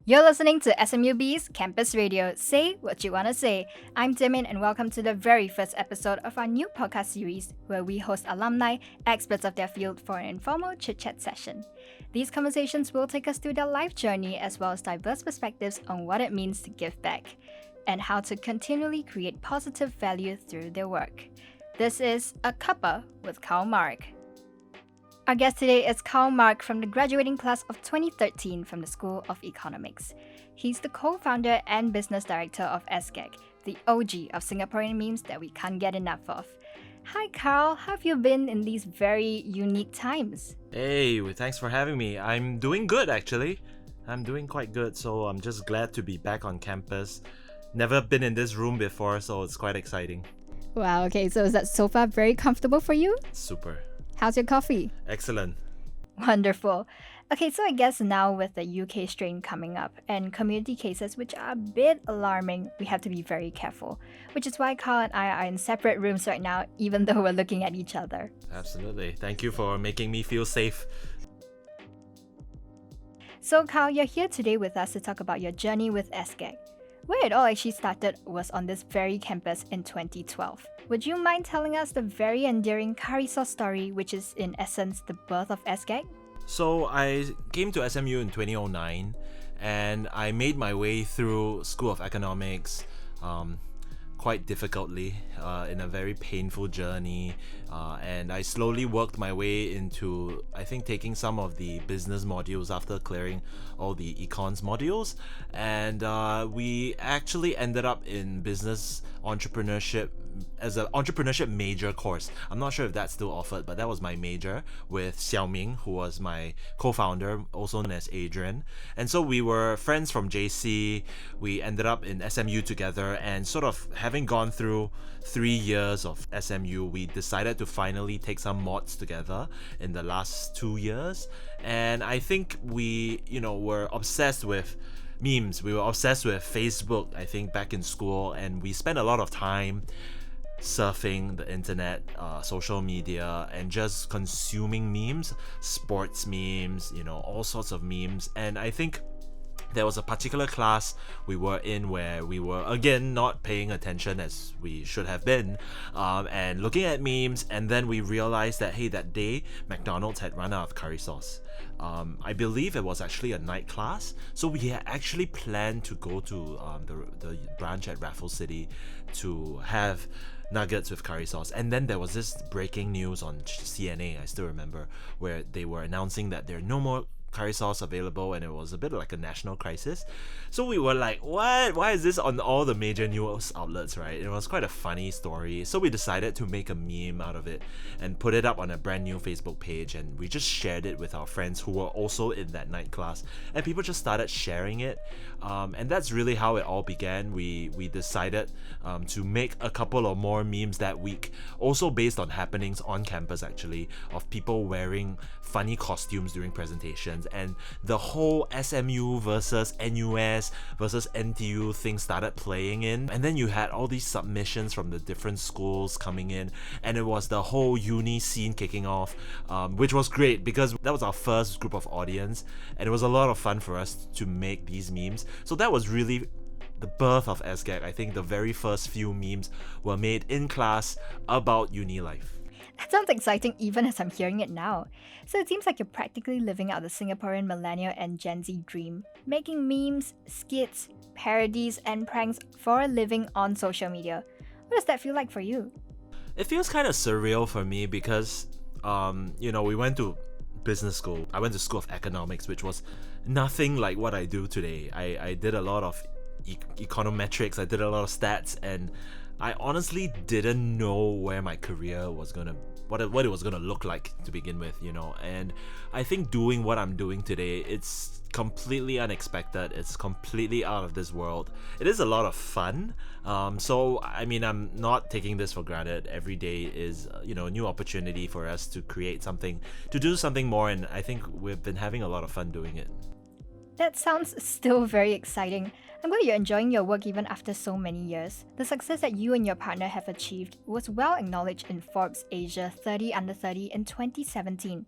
You're listening to SMUB's Campus Radio. Say what you want to say. I'm Jimin, and welcome to the very first episode of our new podcast series where we host alumni, experts of their field, for an informal chit-chat session. These conversations will take us through their life journey as well as diverse perspectives on what it means to give back and how to continually create positive value through their work. This is a Cuppa with Karl Mak. Our guest today is Karl Mak from the graduating class of 2013 from the School of Economics. He's the co-founder and business director of SGAG, the OG of Singaporean memes that we can't get enough of. Hi Karl, how have you been in these very unique times? Hey, thanks for having me. I'm doing good actually. I'm doing quite good, so I'm just glad to be back on campus. Never been in this room before, so it's quite exciting. Wow, okay, so is that sofa very comfortable for you? Super. How's your coffee? Excellent. Wonderful. Okay, so I guess now with the UK strain coming up and community cases which are a bit alarming, we have to be very careful. Which is why Karl and I are in separate rooms right now, even though we're looking at each other. Absolutely. Thank you for making me feel safe. So Karl, you're here today with us to talk about your journey with SGAG. Where it all actually started was on this very campus in 2012. Would you mind telling us the very endearing curry sauce story, which is in essence the birth of SGAG? So I came to SMU in 2009 and I made my way through School of Economics quite difficultly, in a very painful journey, and I slowly worked my way into, I think, taking some of the business modules after clearing all the econs modules, and we actually ended up in business entrepreneurship as an entrepreneurship major course. I'm not sure if that's still offered, but that was my major with Xiaoming, who was my co-founder, also known as Adrian. And so we were friends from JC. We ended up in SMU together, and sort of having gone through 3 years of SMU, we decided to finally take some mods together in the last 2 years. And I think we, were obsessed with memes. We were obsessed with Facebook, I think, back in school, and we spent a lot of time surfing the internet, social media, and just consuming memes, sports memes, all sorts of memes. And I think there was a particular class we were in where we were again not paying attention as we should have been, and looking at memes, and then we realized that, hey, that day McDonald's had run out of curry sauce. I believe it was actually a night class, so we had actually planned to go to the branch at Raffles City to have nuggets with curry sauce. And then there was this breaking news on CNA, I still remember, where they were announcing that there are no more curry sauce available, and it was a bit like a national crisis. So we were like, what? Why is this on all the major news outlets, right? It was quite a funny story. So we decided to make a meme out of it and put it up on a brand new Facebook page, and we just shared it with our friends who were also in that night class, and people just started sharing it. And that's really how it all began. We decided to make a couple of more memes that week, also based on happenings on campus actually, of people wearing funny costumes during presentations, and the whole SMU versus NUS versus NTU thing started playing in. And then you had all these submissions from the different schools coming in, and it was the whole uni scene kicking off, which was great because that was our first group of audience, and it was a lot of fun for us to make these memes. So that was really the birth of SGAG. I think the very first few memes were made in class about uni life. That sounds exciting even as I'm hearing it now. So it seems like you're practically living out the Singaporean millennial and Gen Z dream, making memes, skits, parodies, and pranks for a living on social media. What does that feel like for you? It feels kind of surreal for me because, we went to business school. I went to School of Economics, which was nothing like what I do today. I did a lot of econometrics, I did a lot of stats, and I honestly didn't know where my career was gonna, what it was gonna look like to begin with, And I think doing what I'm doing today, it's completely unexpected. It's completely out of this world. It is a lot of fun. So I mean, I'm not taking this for granted. Every day is, a new opportunity for us to create something, to do something more, and I think we've been having a lot of fun doing it. That sounds still very exciting. I'm glad you're enjoying your work even after so many years. The success that you and your partner have achieved was well acknowledged in Forbes Asia 30 Under 30 in 2017.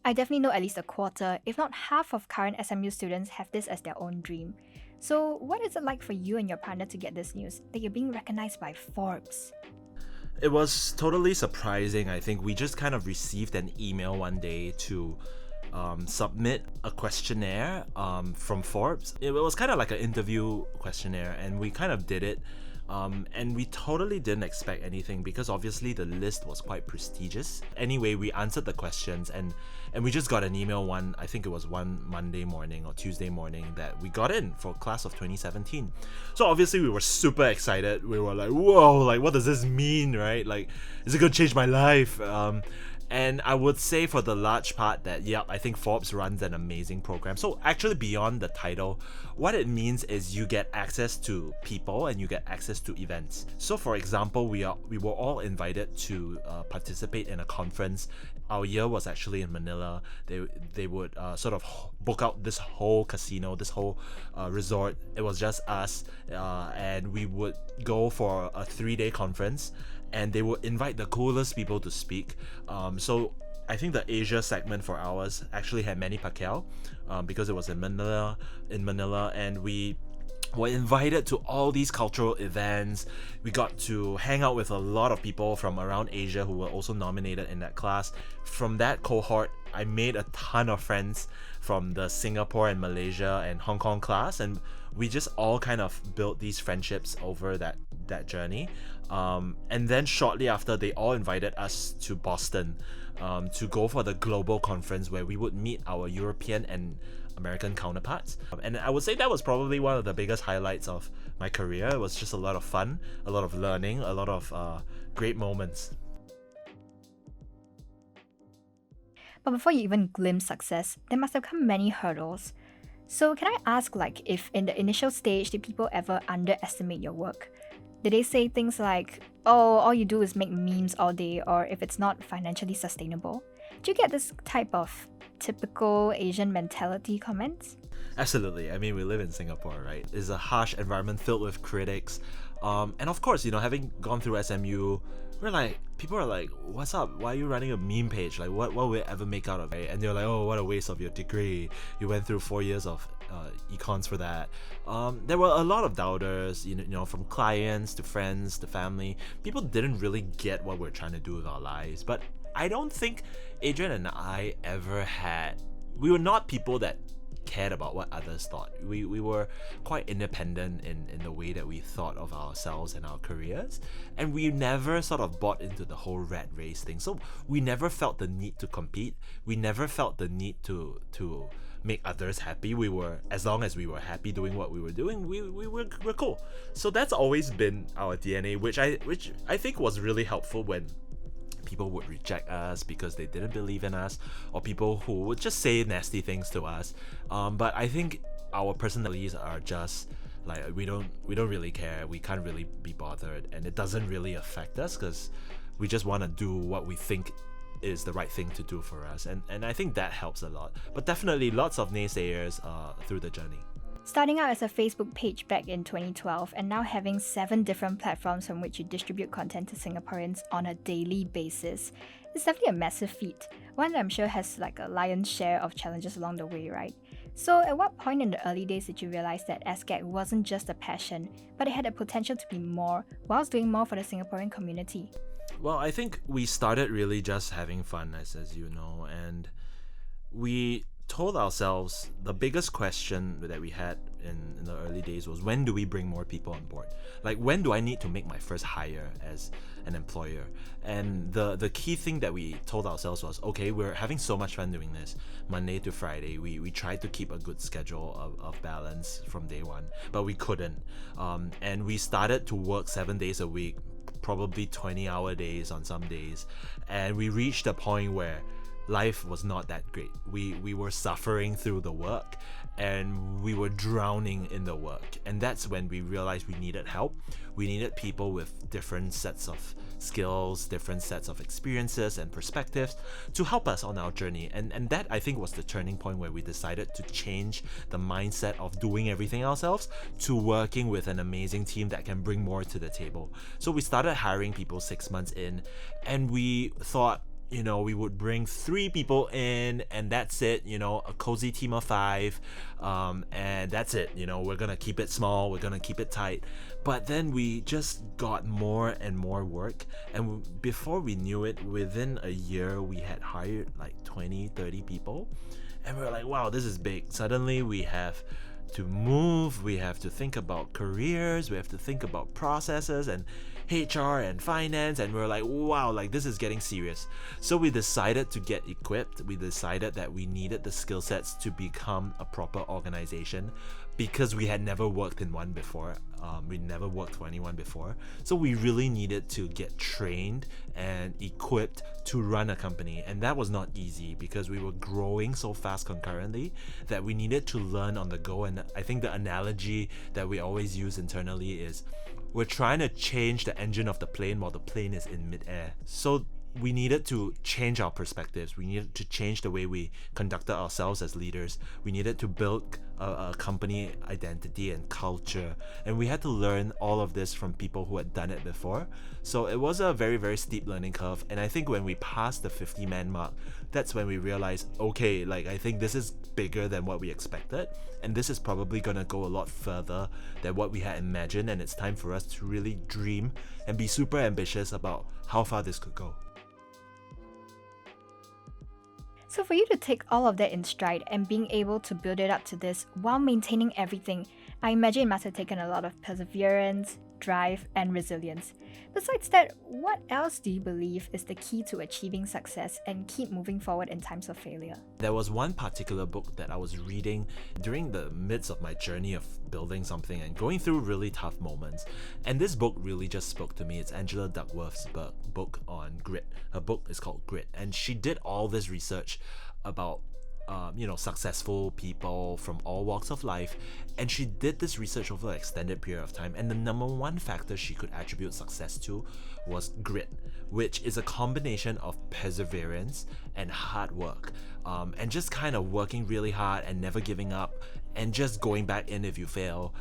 I definitely know at least a quarter, if not half of current SMU students have this as their own dream. So, what is it like for you and your partner to get this news that you're being recognized by Forbes? It was totally surprising. I think we just kind of received an email one day to submit a questionnaire from Forbes. It was kind of like an interview questionnaire, and we kind of did it. And we totally didn't expect anything because obviously the list was quite prestigious. Anyway, we answered the questions and we just got an email I think it was one Monday morning or Tuesday morning that we got in for class of 2017. So obviously we were super excited. We were like, whoa, like what does this mean, right? Like, is it gonna change my life? And I would say for the large part that, yeah, I think Forbes runs an amazing program. So actually beyond the title, what it means is you get access to people and you get access to events. So for example, we were all invited to participate in a conference. Our year was actually in Manila. They would sort of book out this whole casino, this whole resort. It was just us, and we would go for a 3-day conference, and they would invite the coolest people to speak. So I think the Asia segment for ours actually had Manny Pacquiao, because it was in Manila, and we were invited to all these cultural events. We got to hang out with a lot of people from around Asia who were also nominated in that class. From that cohort, I made a ton of friends from the Singapore and Malaysia and Hong Kong class, and we just all kind of built these friendships over that journey. And then shortly after, they all invited us to Boston to go for the global conference where we would meet our European and American counterparts. And I would say that was probably one of the biggest highlights of my career. It was just a lot of fun, a lot of learning, a lot of great moments. But before you even glimpse success, there must have come many hurdles. So can I ask, like, if in the initial stage, did people ever underestimate your work? Did they say things like, oh, all you do is make memes all day, or if it's not financially sustainable? Do you get this type of typical Asian mentality comments? Absolutely. I mean, we live in Singapore, right? It's a harsh environment filled with critics. And of course, having gone through SMU, people are like, what's up? Why are you running a meme page? Like, what will we ever make out of it? And they're like, oh, what a waste of your degree. You went through 4 years of econs for that. There were a lot of doubters, from clients to friends to family. People didn't really get what we're trying to do with our lives. But I don't think Adrian and I we were not people that cared about what others thought. We were quite independent in the way that we thought of ourselves and our careers, and we never sort of bought into the whole rat race thing. So we never felt the need to compete. We never felt the need to make others happy. As long as we were happy doing what we were doing, we're cool. So that's always been our DNA, which I think was really helpful when people would reject us because they didn't believe in us, or people who would just say nasty things to us. But I think our personalities are just like, we don't really care. We can't really be bothered, and it doesn't really affect us because we just want to do what we think is the right thing to do for us, and I think that helps a lot. But definitely lots of naysayers through the journey. Starting out as a Facebook page back in 2012 and now having 7 different platforms from which you distribute content to Singaporeans on a daily basis, it's definitely a massive feat, one that I'm sure has like a lion's share of challenges along the way, right? So at what point in the early days did you realize that SGAG wasn't just a passion, but it had the potential to be more, whilst doing more for the Singaporean community? Well, I think we started really just having fun, as you know, and we told ourselves the biggest question that we had in the early days was, when do we bring more people on board? Like, when do I need to make my first hire as an employer? And the key thing that we told ourselves was, okay, we're having so much fun doing this Monday to Friday. We tried to keep a good schedule of balance from day one, but we couldn't. And we started to work 7 days a week, probably 20-hour days on some days, and we reached a point where life was not that great. We were suffering through the work, and we were drowning in the work. And that's when we realized we needed help. We needed people with different sets of skills, different sets of experiences and perspectives to help us on our journey. And that, I think, was the turning point where we decided to change the mindset of doing everything ourselves to working with an amazing team that can bring more to the table. So we started hiring people 6 months in, and we thought, we would bring 3 people in, and that's it, a cozy team of 5, and that's it. We're gonna keep it small, we're gonna keep it tight. But then we just got more and more work, and before we knew it, within a year we had hired like 20-30 people, and we were like, wow, this is big. Suddenly we have to move, we have to think about careers, we have to think about processes and HR and finance, and we're like, wow, like this is getting serious. So we decided to get equipped. We decided that we needed the skill sets to become a proper organization, because we had never worked in one before. We never worked for anyone before. So we really needed to get trained and equipped to run a company. And that was not easy, because we were growing so fast concurrently that we needed to learn on the go. And I think the analogy that we always use internally is we're trying to change the engine of the plane while the plane is in midair. So we needed to change our perspectives. We needed to change the way we conducted ourselves as leaders. We needed to build a company identity and culture. And we had to learn all of this from people who had done it before. So it was a very, very steep learning curve. And I think when we passed the 50-man mark, that's when we realized, okay, like I think this is bigger than what we expected. And this is probably gonna go a lot further than what we had imagined. And it's time for us to really dream and be super ambitious about how far this could go. So for you to take all of that in stride and being able to build it up to this while maintaining everything, I imagine it must have taken a lot of perseverance, drive, and resilience. Besides that, what else do you believe is the key to achieving success and keep moving forward in times of failure? There was one particular book that I was reading during the midst of my journey of building something and going through really tough moments. And this book really just spoke to me. It's Angela Duckworth's book on grit. Her book is called Grit. And she did all this research about successful people from all walks of life, and she did this research over an extended period of time, and the number one factor she could attribute success to was grit, which is a combination of perseverance and hard work, and just kind of working really hard and never giving up and just going back in if you fail.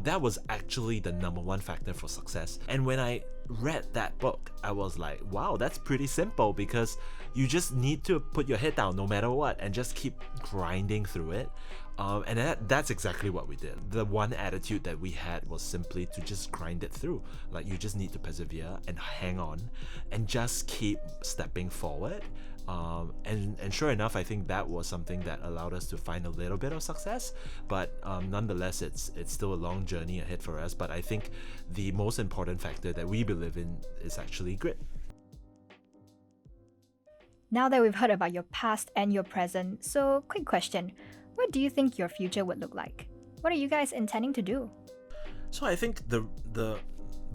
That was actually the number one factor for success. And when I read that book, I was like, wow, that's pretty simple, because you just need to put your head down no matter what and just keep grinding through it. And that's exactly what we did. The one attitude that we had was simply to just grind it through. Like, you just need to persevere and hang on and just keep stepping forward. And sure enough, I think that was something that allowed us to find a little bit of success, but nonetheless, it's still a long journey ahead for us. But I think the most important factor that we believe in is actually grit. Now that we've heard about your past and your present, so quick question. What do you think your future would look like? What are you guys intending to do? So I think the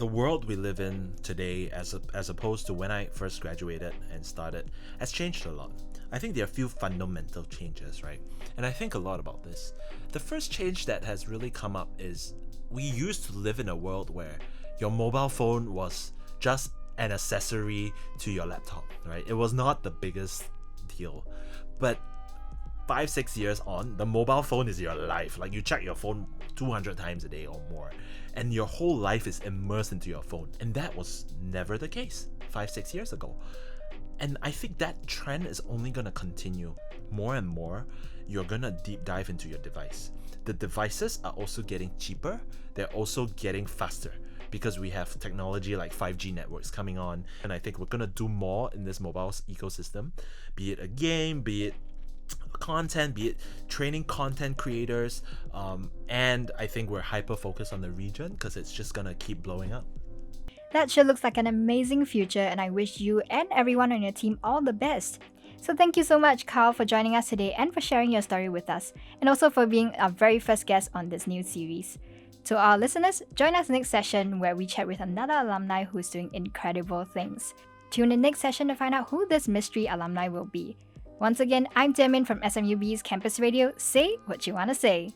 world we live in today, as opposed to when I first graduated and started, has changed a lot. I think there are a few fundamental changes, right? And I think a lot about this. The first change that has really come up is we used to live in a world where your mobile phone was just an accessory to your laptop, right? It was not the biggest deal. But 5-6 years on, the mobile phone is your life. Like, you check your phone 200 times a day or more, and your whole life is immersed into your phone. And that was never the case 5-6 years ago. And I think that trend is only gonna continue. More and more, you're gonna deep dive into your device. The devices are also getting cheaper. They're also getting faster, because we have technology like 5G networks coming on. And I think we're gonna do more in this mobile ecosystem, be it a game, be it content, be it training content creators, and I think we're hyper focused on the region because it's just gonna keep blowing up. That sure looks like an amazing future, and I wish you and everyone on your team all the best. So thank you so much, Karl, for joining us today and for sharing your story with us, and also for being our very first guest on this new series. To our listeners, join us next session where we chat with another alumni who's doing incredible things. Tune in next session to find out who this mystery alumni will be. Once again, I'm Jimin from SMUB's Campus Radio. Say what you want to say.